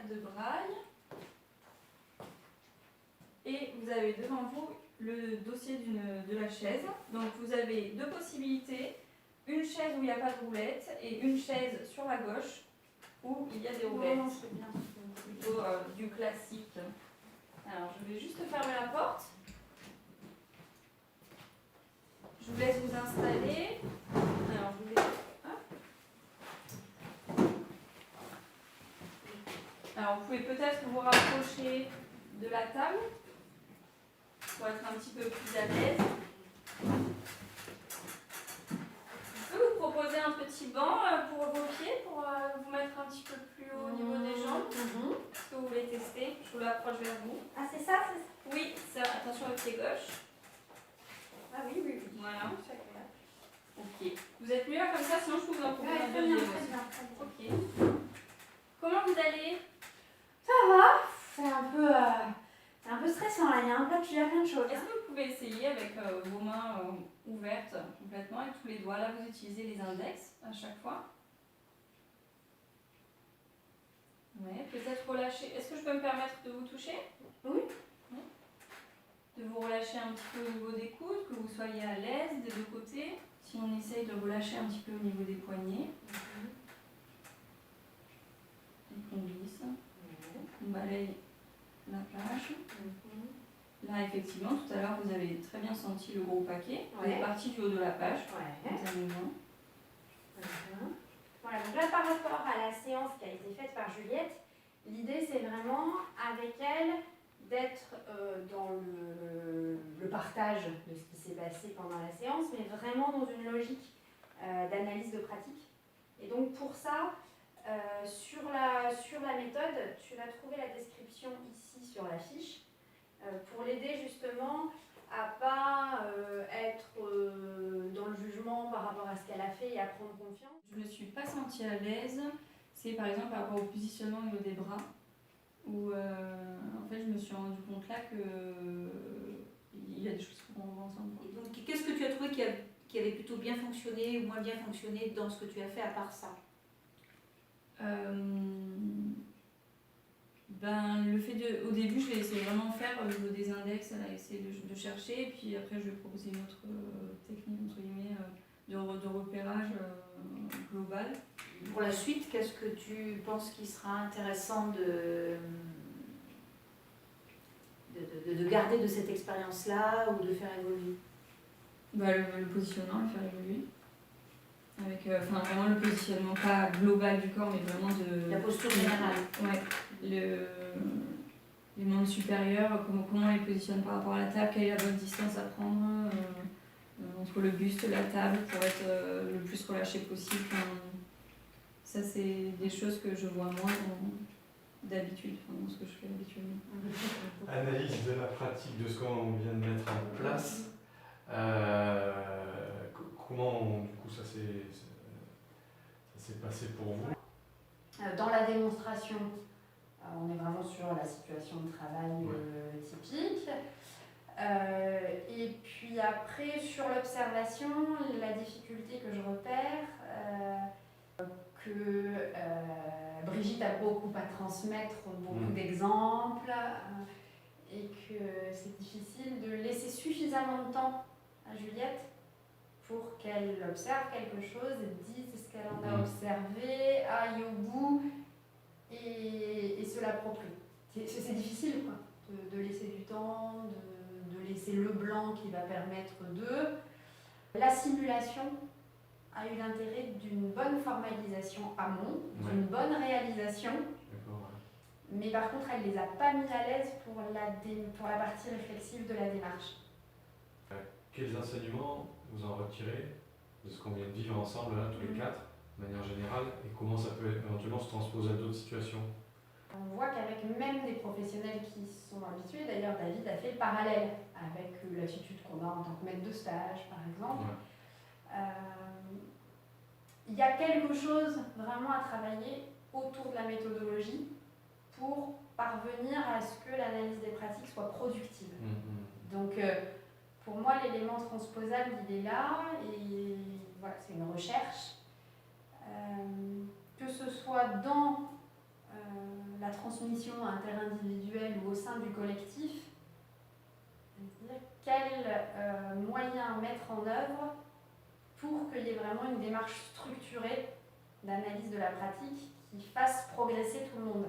carte de braille. Et vous avez devant vous le dossier de la chaise. Donc vous avez deux possibilités. Une chaise où il n'y a pas de roulette et une chaise sur la gauche où il y a des roulettes. Non, c'est bien. Plutôt du classique. Alors je vais juste fermer la porte. Je vous laisse vous installer. Alors je vais... Alors vous pouvez peut-être vous rapprocher de la table pour être un petit peu plus à l'aise. Je peux vous proposer un petit banc pour vos pieds, pour vous mettre un petit peu plus haut au niveau des jambes. Est-ce que vous voulez tester? Je vous l'approche vers vous. Ah, c'est ça, Oui, ça. Attention au pied gauche. Ah oui, oui, oui. Voilà. Ok. Vous êtes mieux là comme ça, sinon je peux vous en proposer un Très bien, deuxième très aussi. bien, très bien. Ok. Comment vous allez? Ça va, c'est un peu stressant là, il y a plein de choses. Est-ce que vous pouvez essayer avec vos mains ouvertes complètement et tous les doigts? Là, vous utilisez les index à chaque fois. Ouais, peut-être relâcher. Est-ce que je peux me permettre de vous toucher? Oui. De vous relâcher un petit peu au niveau des coudes, que vous soyez à l'aise des deux côtés. Si on essaye de relâcher un petit peu au niveau des poignets. Et qu'on glisse. On balaye la page. Là, effectivement, tout à l'heure, vous avez très bien senti le gros paquet. Vous êtes parti du haut de la page. Spontanément. Voilà, donc là, par rapport à la séance qui a été faite par Juliette, l'idée, c'est vraiment, avec elle, d'être dans le partage de ce qui s'est passé pendant la séance, mais vraiment dans une logique d'analyse de pratique. Et donc, pour ça, sur la méthode, tu vas trouver la description ici sur la fiche, pour l'aider justement à pas être dans le jugement par rapport à ce qu'elle a fait et à prendre confiance. Je ne me suis pas sentie à l'aise, c'est par exemple par rapport au positionnement au niveau des bras, où en fait je me suis rendu compte là qu'il y a des choses qui vont ensemble. Et donc, qu'est-ce que tu as trouvé qui avait plutôt bien fonctionné ou moins bien fonctionné dans ce que tu as fait à part ça? Le fait au début, je vais essayer vraiment de faire au niveau des index, elle a essayé de chercher, et puis après je vais proposer une autre technique entre guillemets de repérage global. Pour la suite, qu'est-ce que tu penses qu'il sera intéressant de garder de cette expérience-là ou de faire évoluer? Le positionnement, le faire évoluer. Avec vraiment le positionnement, pas global du corps, mais vraiment de... La posture générale. Ouais. Les membres supérieurs, comment on les positionne par rapport à la table, quelle est la bonne distance à prendre entre le buste et la table pour être le plus relâché possible. Ça, c'est des choses que je vois moins d'habitude, dans ce que je fais habituellement. Analyse de la pratique de ce qu'on vient de mettre en place. Comment, du coup, ça s'est passé pour vous? Dans la démonstration, on est vraiment sur la situation de travail typique. Et puis après, sur l'observation, la difficulté que je repère, que Brigitte a beaucoup à transmettre, beaucoup d'exemples, et que c'est difficile de laisser suffisamment de temps à Juliette pour qu'elle observe quelque chose, dise ce qu'elle en a observé, aille au bout et se l'approprie. C'est difficile quoi, de laisser du temps, de laisser le blanc qui va permettre de... La simulation a eu l'intérêt d'une bonne formalisation amont, d'une bonne réalisation, mais par contre elle ne les a pas mis à l'aise pour la partie réflexive de la démarche. Quels enseignements vous en retirez de ce qu'on vient de vivre ensemble, là, tous les quatre, de manière générale, et comment ça peut éventuellement se transposer à d'autres situations? On voit qu'avec même des professionnels qui sont habitués, d'ailleurs David a fait le parallèle avec l'attitude qu'on a en tant que maître de stage par exemple, il y a quelque chose vraiment à travailler autour de la méthodologie pour parvenir à ce que l'analyse des pratiques soit productive. Donc pour moi l'élément transposable il est là et voilà, c'est une recherche. Que ce soit dans la transmission interindividuelle ou au sein du collectif, c'est-à-dire quels moyens mettre en œuvre pour qu'il y ait vraiment une démarche structurée d'analyse de la pratique qui fasse progresser tout le monde.